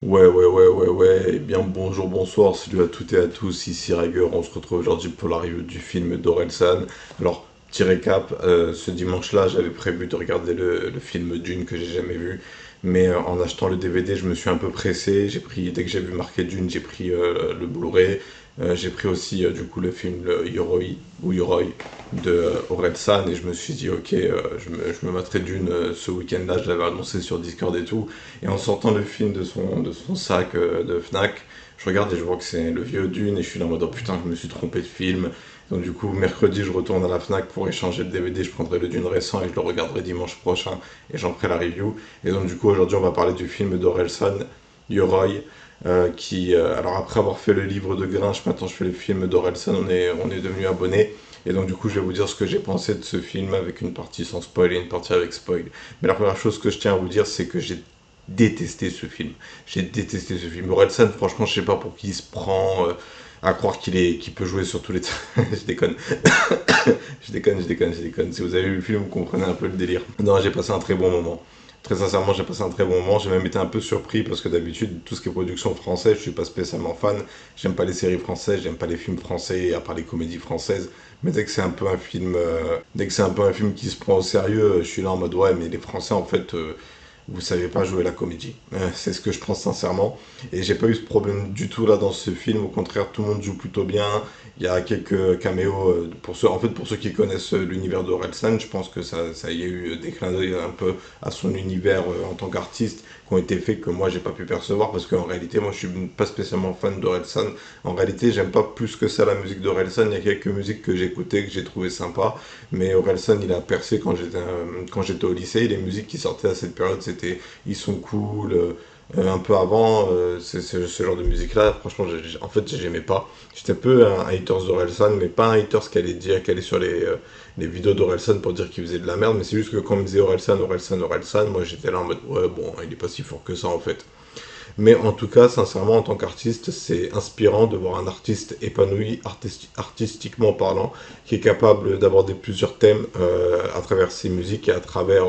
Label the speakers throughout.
Speaker 1: Ouais. Eh bien, bonjour, bonsoir, salut à toutes et à tous, ici Rager. On se retrouve aujourd'hui pour la review du film d'Orelsan. Alors, petit récap, ce dimanche-là, j'avais prévu de regarder le film Dune que j'ai jamais vu. Mais en achetant le DVD, je me suis un peu pressé. Dès que j'ai vu marqué Dune, j'ai pris le Blu-ray. J'ai pris aussi du coup le film Yoroi de Orelsan et je me suis dit ok, je me mettrai Dune ce week-end-là. Je l'avais annoncé sur Discord et tout. Et en sortant le film de son sac de Fnac, je regarde et je vois que c'est le vieux Dune et je suis là en mode oh putain, je me suis trompé de film. Donc du coup, mercredi, je retourne à la Fnac pour échanger le DVD, je prendrai le Dune récent et je le regarderai dimanche prochain et j'en ferai la review. Et donc du coup, aujourd'hui, on va parler du film d'Orelsan, Yoroi, alors après avoir fait le livre de Grinch, maintenant je fais le film d'Orelsan, on est devenu abonné. Et donc du coup, je vais vous dire ce que j'ai pensé de ce film avec une partie sans spoil et une partie avec spoil. Mais la première chose que je tiens à vous dire, c'est que j'ai détesté ce film. J'ai détesté ce film. Orelsan, franchement, je sais pas pour qui il se prend à croire qu'il peut jouer sur tous les. Je déconne. Je déconne. Si vous avez vu le film, vous comprenez un peu le délire. Non, j'ai passé un très bon moment. Très sincèrement, j'ai passé un très bon moment. J'ai même été un peu surpris parce que d'habitude, tout ce qui est production française, je suis pas spécialement fan. J'aime pas les séries françaises, j'aime pas les films français, à part les comédies françaises. Mais dès que c'est un peu un film qui se prend au sérieux, je suis là en mode ouais, mais les Français en fait, vous savez pas jouer la comédie. C'est ce que je pense sincèrement. Et j'ai pas eu ce problème du tout là dans ce film. Au contraire, tout le monde joue plutôt bien. Il y a quelques caméos pour ceux qui connaissent l'univers d'Orelsan. Je pense que ça y a eu des clins d'œil un peu à son univers en tant qu'artiste qui ont été faits que moi j'ai pas pu percevoir parce qu'en réalité moi je suis pas spécialement fan d'Orelsan. En réalité j'aime pas plus que ça la musique d'Orelsan. Il y a quelques musiques que j'écoutais que j'ai trouvé sympa, mais Orelsan il a percé quand j'étais au lycée. Et les musiques qui sortaient à cette période c'était Ils sont cool. Un peu avant, c'est ce genre de musique-là, franchement, en fait, j'aimais pas. J'étais un peu un haters d'Orelsan, mais pas un haters qui allait sur les vidéos d'Orelsan pour dire qu'il faisait de la merde, mais c'est juste que quand on me disait Orelsan, moi j'étais là en mode ouais, bon, il est pas si fort que ça en fait. Mais en tout cas, sincèrement, en tant qu'artiste, c'est inspirant de voir un artiste épanoui, artistiquement parlant, qui est capable d'aborder plusieurs thèmes à travers ses musiques et à travers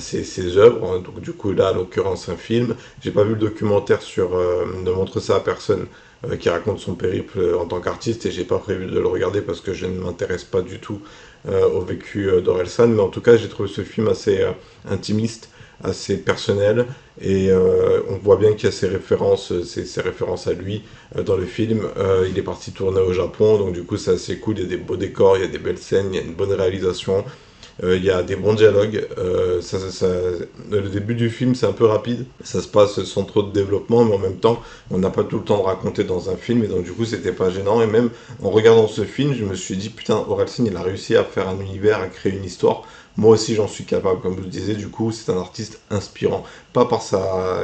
Speaker 1: ses œuvres. Hein. Donc du coup, là, en l'occurrence, un film. J'ai pas vu le documentaire sur Ne montre ça à personne qui raconte son périple en tant qu'artiste et j'ai pas prévu de le regarder parce que je ne m'intéresse pas du tout au vécu d'Orelsan. Mais en tout cas, j'ai trouvé ce film assez intimiste, assez personnel et on voit bien qu'il y a ses références à lui dans le film. Il est parti tourner au Japon, donc du coup c'est assez cool, il y a des beaux décors, il y a des belles scènes, il y a une bonne réalisation, il y a des bons dialogues. Le début du film c'est un peu rapide, ça se passe sans trop de développement, mais en même temps on n'a pas tout le temps de raconter dans un film, et donc du coup c'était pas gênant. Et même en regardant ce film, je me suis dit putain, Orelsan il a réussi à faire un univers, à créer une histoire. Moi aussi j'en suis capable, comme je le disais, du coup c'est un artiste inspirant. Pas par sa,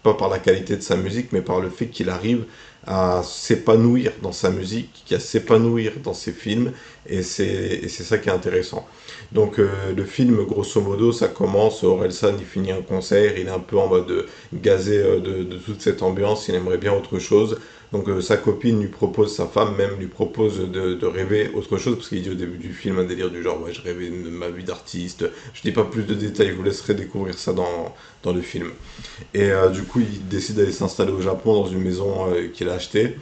Speaker 1: pas par la qualité de sa musique, mais par le fait qu'il arrive à s'épanouir dans sa musique, à s'épanouir dans ses films, et c'est ça qui est intéressant. Donc le film, grosso modo, ça commence, Orelsan, il finit un concert, il est un peu en mode gazé de toute cette ambiance, il aimerait bien autre chose. Donc sa copine lui propose, sa femme même lui propose de rêver autre chose, parce qu'il dit au début du film un délire du genre, ouais, je rêvais de ma vie d'artiste. Je dis pas plus de détails, je vous laisserai découvrir ça dans le film. Et du coup, il décide d'aller s'installer au Japon dans une maison qu'il a achetée.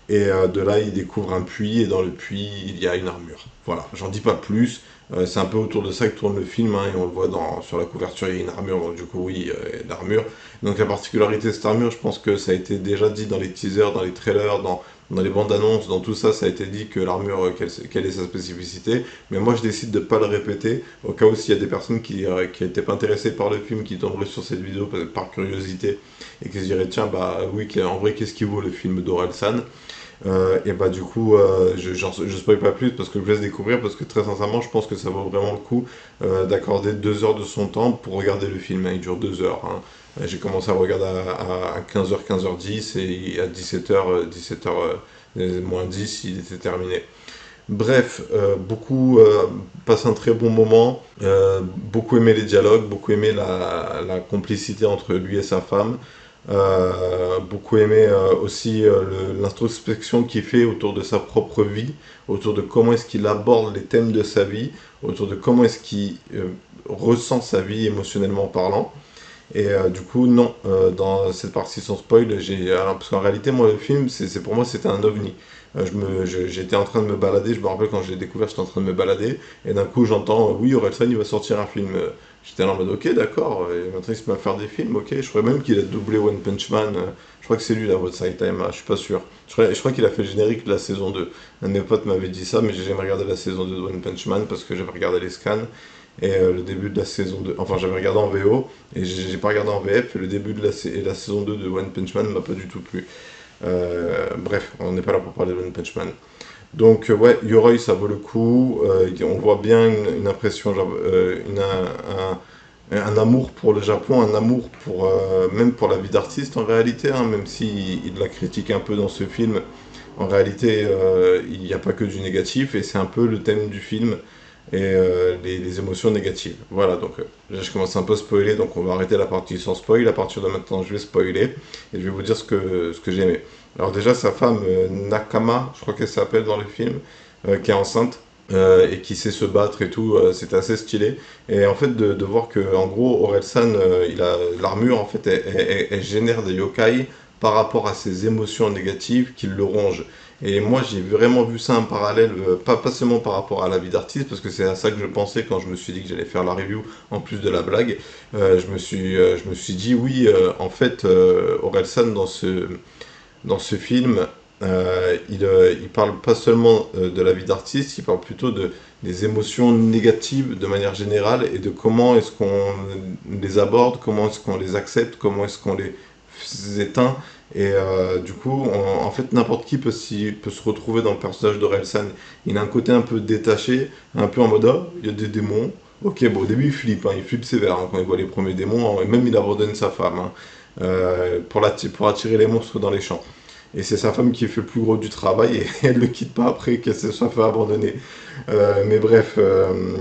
Speaker 1: Et de là, il découvre un puits, et dans le puits, il y a une armure. Voilà, j'en dis pas plus. C'est un peu autour de ça que tourne le film, hein, et on le voit sur la couverture, il y a une armure, donc du coup, oui, l'armure. Donc la particularité de cette armure, je pense que ça a été déjà dit dans les teasers, dans les trailers, dans les bandes annonces, dans tout ça, ça a été dit que l'armure, quelle est sa spécificité. Mais moi, je décide de ne pas le répéter, au cas où s'il y a des personnes qui n'étaient pas intéressées par le film, qui tomberaient sur cette vidéo par curiosité, et qui se diraient, tiens, bah oui, en vrai, qu'est-ce qui vaut le film d'Orelsan. Et bah du coup, je spoil pas plus parce que je vous laisse découvrir, parce que très sincèrement, je pense que ça vaut vraiment le coup d'accorder 2 heures de son temps pour regarder le film. Hein. Il dure 2 heures. Hein. J'ai commencé à le regarder à 15h, 15h10, et à 17h, 17h moins 10, il était terminé. Bref, beaucoup passent un très bon moment, beaucoup aimé les dialogues, beaucoup aimé la complicité entre lui et sa femme. Beaucoup aimé aussi l'introspection qu'il fait autour de sa propre vie, autour de comment est-ce qu'il aborde les thèmes de sa vie, autour de comment est-ce qu'il ressent sa vie émotionnellement parlant. Et du coup, non, dans cette partie sans spoil, parce qu'en réalité, moi, le film, pour moi, c'était un ovni. J'étais en train de me balader, je me rappelle quand je l'ai découvert, j'étais en train de me balader, et d'un coup, j'entends, oui, Orelsan, il va sortir un film. J'étais là en mode, ok, d'accord, et maintenant il se met à faire des films, ok. Je crois même qu'il a doublé One Punch Man. Je crois que c'est lui, la voix de Saitama, je suis pas sûr. Je crois qu'il a fait le générique de la saison 2. Un de mes potes m'avait dit ça, mais j'ai jamais regardé la saison 2 de One Punch Man parce que j'avais regardé les scans. Et le début de la saison 2, enfin j'avais regardé en VO, et j'ai pas regardé en VF, et le début de la saison 2 de One Punch Man m'a pas du tout plu. Bref, on n'est pas là pour parler de One Punch Man. Donc ouais, Yoroi ça vaut le coup, on voit bien une impression, genre, un amour pour le Japon, un amour pour, même pour la vie d'artiste en réalité, hein, même si il la critique un peu dans ce film, en réalité il n'y a pas que du négatif, et c'est un peu le thème du film, et les émotions négatives. Voilà, donc là je commence un peu à spoiler, donc on va arrêter la partie sans spoil. À partir de maintenant, je vais spoiler et je vais vous dire ce que j'ai aimé. Alors déjà, sa femme, Nakama, je crois qu'elle s'appelle dans le film, qui est enceinte. Et qui sait se battre et tout, c'est assez stylé. Et en fait, de voir que, en gros, Orelsan, il a l'armure, en fait, elle génère des yokai par rapport à ses émotions négatives qui le rongent. Et moi, j'ai vraiment vu ça en parallèle, pas seulement par rapport à la vie d'artiste, parce que c'est à ça que je pensais quand je me suis dit que j'allais faire la review, en plus de la blague. Je me suis dit, oui, en fait, Orelsan, dans ce film, il parle pas seulement de la vie d'artiste, il parle plutôt des émotions négatives de manière générale et de comment est-ce qu'on les aborde, comment est-ce qu'on les accepte, comment est-ce qu'on les éteint. Et du coup, en fait, n'importe qui peut se retrouver dans le personnage d'Orelsan. Il a un côté un peu détaché, un peu en mode ah, il y a des démons. Ok, bon, au début, il flippe sévère hein, quand il voit les premiers démons, hein, et même il abandonne sa femme hein, pour attirer les monstres dans les champs. Et c'est sa femme qui fait le plus gros du travail et elle le quitte pas après qu'elle se soit fait abandonner. Mais bref,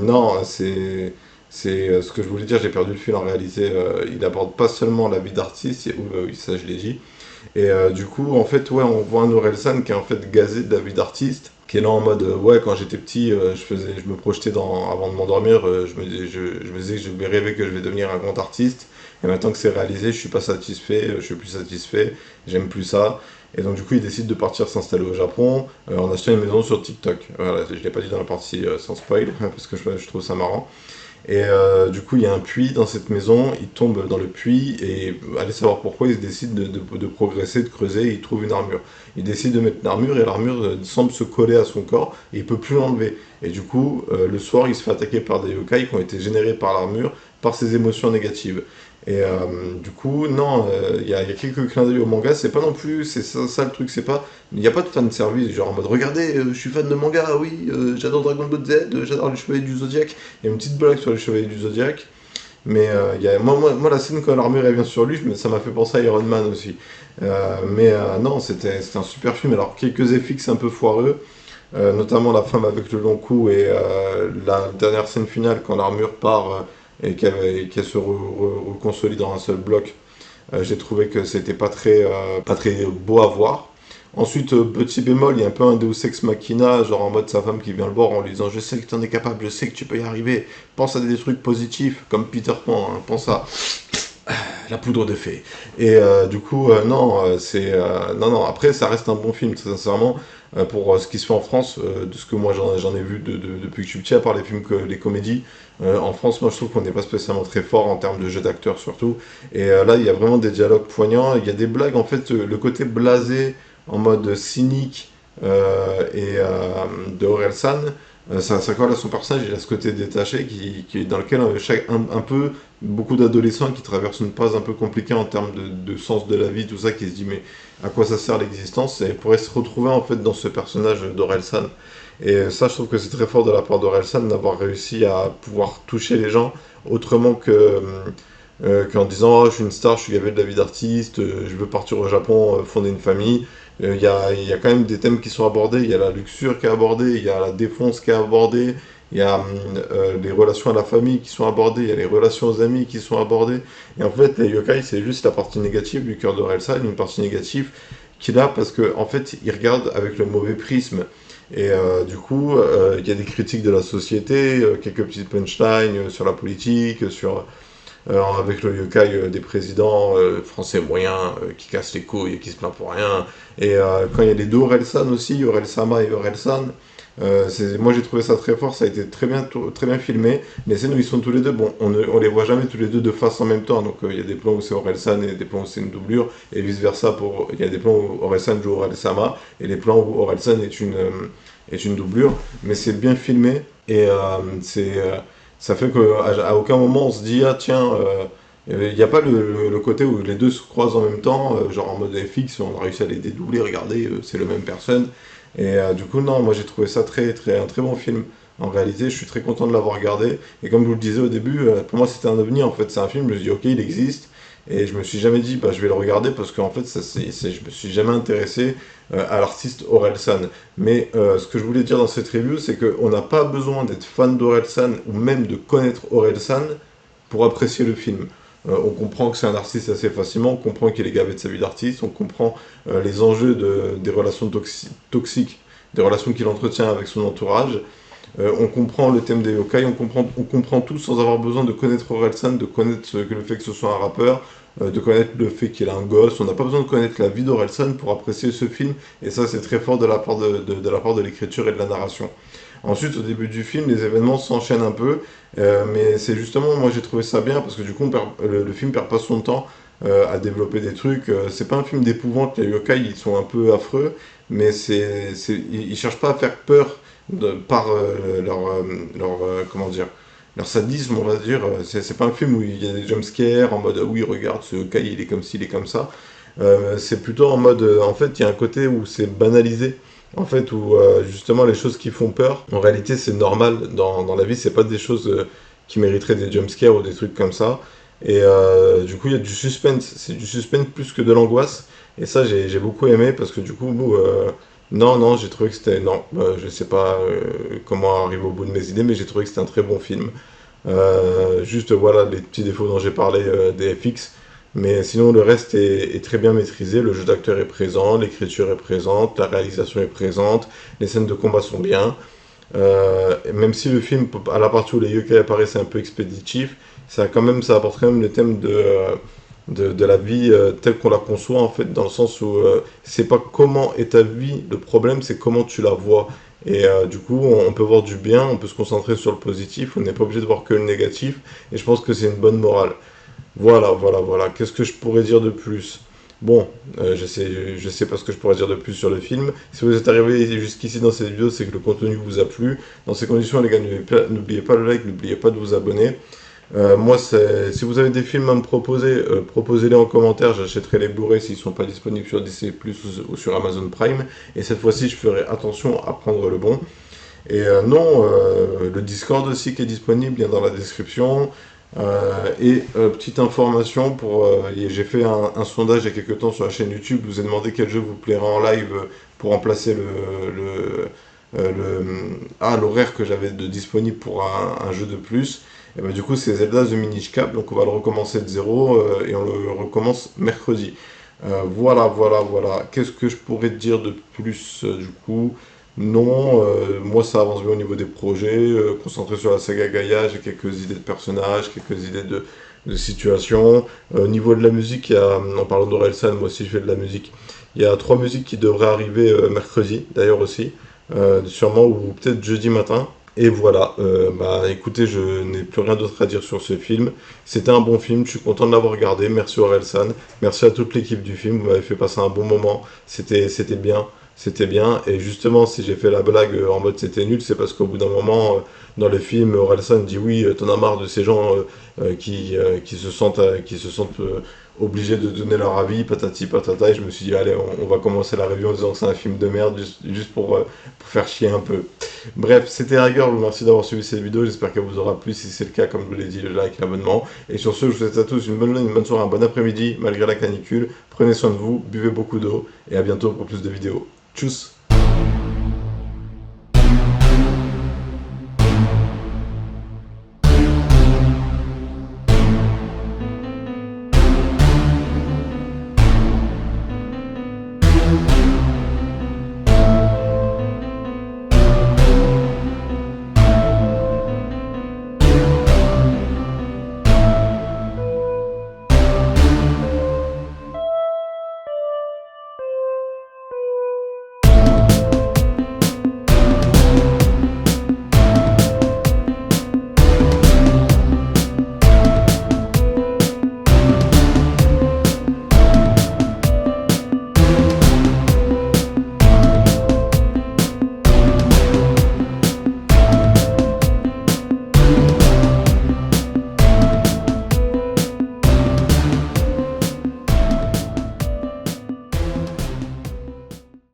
Speaker 1: non, c'est ce que je voulais dire, j'ai perdu le fil en réalité. Il aborde pas seulement la vie d'artiste, oui, ça je l'ai dit. Et du coup, en fait, ouais, on voit un Orelsan qui est en fait gazé de la vie d'artiste, qui est là en mode, ouais, quand j'étais petit, je me projetais avant de m'endormir, je me disais que je vais rêver que je vais devenir un grand artiste. Et maintenant que c'est réalisé, je suis pas satisfait, je suis plus satisfait, j'aime plus ça. Et donc du coup, il décide de partir s'installer au Japon en achetant une maison sur TikTok. Voilà, je l'ai pas dit dans la partie sans spoil, parce que je trouve ça marrant. Et du coup, il y a un puits dans cette maison, il tombe dans le puits et allez savoir pourquoi, il décide de progresser, de creuser, et il trouve une armure. Il décide de mettre une armure et l'armure semble se coller à son corps et il peut plus l'enlever. Et du coup, le soir, il se fait attaquer par des yokai qui ont été générés par l'armure, par ses émotions négatives. Et du coup, non, il y a quelques clins d'œil au manga, c'est pas non plus, c'est ça le truc, c'est pas, il n'y a pas de fan service, genre en mode regardez, je suis fan de manga, oui, j'adore Dragon Ball Z, j'adore les Chevaliers du Zodiaque. Il y a une petite blague sur les Chevaliers du Zodiaque, mais moi, la scène quand l'armure elle vient sur lui, ça m'a fait penser à Iron Man aussi. Mais non, c'était un super film. Alors, quelques FX un peu foireux, notamment la femme avec le long cou et la dernière scène finale quand l'armure part et qu'elle se reconsolide dans un seul bloc. J'ai trouvé que c'était pas très beau à voir. Ensuite, petit bémol, il y a un peu un Deus Ex Machina, genre en mode sa femme qui vient le voir en lui disant je sais que tu en es capable, je sais que tu peux y arriver, pense à des trucs positifs, comme Peter Pan, hein, pense à la poudre de fée. Et du coup, non, non, non, après ça reste un bon film, très sincèrement, pour ce qui se fait en France, de ce que moi j'en ai vu depuis que je suis petit, à part les films, les comédies. En France, moi je trouve qu'on n'est pas spécialement très fort en termes de jeu d'acteurs surtout. Et là, il y a vraiment des dialogues poignants, il y a des blagues, en fait, le côté blasé, en mode cynique, et de Orelsan, ça colle à son personnage, il a ce côté détaché dans lequel un peu beaucoup d'adolescents qui traversent une phase un peu compliquée en termes de sens de la vie, tout ça, qui se dit mais à quoi ça sert l'existence, et pourrait se retrouver en fait dans ce personnage d'Orelsan. Et ça, je trouve que c'est très fort de la part d'Orelsan d'avoir réussi à pouvoir toucher les gens autrement qu'en disant oh, je suis une star, je suis gavé de la vie d'artiste, je veux partir au Japon, fonder une famille. Il y a quand même des thèmes qui sont abordés, il y a la luxure qui est abordée, il y a la défense qui est abordée, il y a les relations à la famille qui sont abordées, il y a les relations aux amis qui sont abordées. Et en fait, les yokai, c'est juste la partie négative du cœur d'Orelsan, une partie négative qu'il a parce qu'en fait, il regarde avec le mauvais prisme. Et du coup, il y a des critiques de la société, quelques petites punchlines sur la politique, sur avec le yokai des présidents français moyens qui cassent les couilles et qui se plaint pour rien. Et quand il y a les deux Orelsan aussi, Orel-sama et Orelsan, moi j'ai trouvé ça très fort, ça a été très bien filmé. Les scènes où ils sont tous les deux, bon, on les voit jamais tous les deux de face en même temps, donc il y a des plans où c'est Orelsan et des plans où c'est une doublure, et vice versa, il y a des plans où Orelsan joue Orel-sama, et les plans où Orelsan est une doublure, mais c'est bien filmé, et ça fait qu'à aucun moment on se dit, ah tiens, il n'y a pas le côté où les deux se croisent en même temps, genre en mode FX, on a réussi à les dédoubler, regardez, c'est le même personne. Et du coup, non, moi j'ai trouvé ça un très bon film. En réalité, je suis très content de l'avoir regardé. Et comme je vous le disais au début, pour moi c'était un ovni en fait. C'est un film, je me suis dit, ok, il existe. Et je me suis jamais dit, bah, je vais le regarder parce qu'en fait, je me suis jamais intéressé à l'artiste Orelsan. Mais ce que je voulais dire dans cette review, c'est qu'on n'a pas besoin d'être fan d'Orelsan ou même de connaître Orelsan pour apprécier le film. On comprend que c'est un artiste assez facilement, on comprend qu'il est gavé de sa vie d'artiste, on comprend les enjeux des relations toxiques, des relations qu'il entretient avec son entourage. On comprend le thème des yokai, on comprend tout sans avoir besoin de connaître Orelsan, de connaître le fait que ce soit un rappeur, de connaître le fait qu'il a un gosse. On n'a pas besoin de connaître la vie d'Orelsan pour apprécier ce film, et ça c'est très fort de la part de la part de l'écriture et de la narration. Ensuite, au début du film, les événements s'enchaînent un peu, mais c'est justement, moi j'ai trouvé ça bien parce que du coup, le film perd pas son temps à développer des trucs. C'est pas un film d'épouvante, les yokai ils sont un peu affreux, mais ils cherchent pas à faire peur par comment dire, leur sadisme, on va dire. C'est pas un film où il y a des jumpscares en mode ah oui, regarde, ce yokai il est comme ci, il est comme ça. C'est plutôt en mode, en fait, il y a un côté où c'est banalisé. En fait, où justement les choses qui font peur, en réalité c'est normal dans la vie, c'est pas des choses qui mériteraient des jumpscares ou des trucs comme ça. Et du coup, il y a du suspense, c'est du suspense plus que de l'angoisse. Et ça, j'ai beaucoup aimé parce que du coup, non, j'ai trouvé que c'était. Non, je sais pas comment arriver au bout de mes idées, mais j'ai trouvé que c'était un très bon film. Juste voilà les petits défauts dont j'ai parlé des FX. Mais sinon, le reste est très bien maîtrisé. Le jeu d'acteur est présent, l'écriture est présente, la réalisation est présente, les scènes de combat sont bien. Même si le film, à la partie où les yokai apparaissent, c'est un peu expéditif, ça apporte quand même le thème de la vie telle qu'on la conçoit, en fait, dans le sens où c'est pas comment est ta vie le problème, c'est comment tu la vois. Et du coup, on peut voir du bien, on peut se concentrer sur le positif, on n'est pas obligé de voir que le négatif, et je pense que c'est une bonne morale. Voilà. Qu'est-ce que je pourrais dire de plus? Bon, je sais pas ce que je pourrais dire de plus sur le film. Si vous êtes arrivé jusqu'ici dans cette vidéo, c'est que le contenu vous a plu. Dans ces conditions, les gars, n'oubliez pas le like, n'oubliez pas de vous abonner. Si vous avez des films à me proposer, proposez-les en commentaire. J'achèterai les Blu-ray s'ils sont pas disponibles sur Disney+ ou sur Amazon Prime. Et cette fois-ci, je ferai attention à prendre le bon. Et non, le Discord aussi qui est disponible, bien dans la description. Petite information, j'ai fait un sondage il y a quelques temps sur la chaîne YouTube. Je vous ai demandé quel jeu vous plairait en live pour remplacer l'horaire que j'avais de disponible pour un jeu de plus. Et ben, du coup, c'est Zelda The Minish Cap. Donc, on va le recommencer de zéro et on le recommence mercredi. Voilà. Qu'est-ce que je pourrais te dire de plus du coup? Non, moi ça avance bien au niveau des projets, concentré sur la saga Gaïa, j'ai quelques idées de personnages, quelques idées de situations. Au niveau de la musique, en parlant d'Orelsan, moi aussi je fais de la musique. Il y a 3 musiques qui devraient arriver mercredi, d'ailleurs aussi, sûrement, ou peut-être jeudi matin. Et voilà, écoutez, je n'ai plus rien d'autre à dire sur ce film. C'était un bon film, je suis content de l'avoir regardé. Merci Orelsan, merci à toute l'équipe du film, vous m'avez fait passer un bon moment, c'était bien. C'était bien, et justement, si j'ai fait la blague en mode c'était nul, c'est parce qu'au bout d'un moment, dans le film, Orelsan dit oui, t'en as marre de ces gens qui se sentent obligés de donner leur avis, patati patata, et je me suis dit, allez, on va commencer la review en disant que c'est un film de merde, juste pour faire chier un peu. Bref, c'était Rigueur, merci d'avoir suivi cette vidéo, j'espère qu'elle vous aura plu, si c'est le cas, comme je vous l'ai dit, le like, l'abonnement, et sur ce, je vous souhaite à tous une bonne journée, une bonne soirée, un bon après-midi, malgré la canicule, prenez soin de vous, buvez beaucoup d'eau, et à bientôt pour plus de vidéos. Tchuss.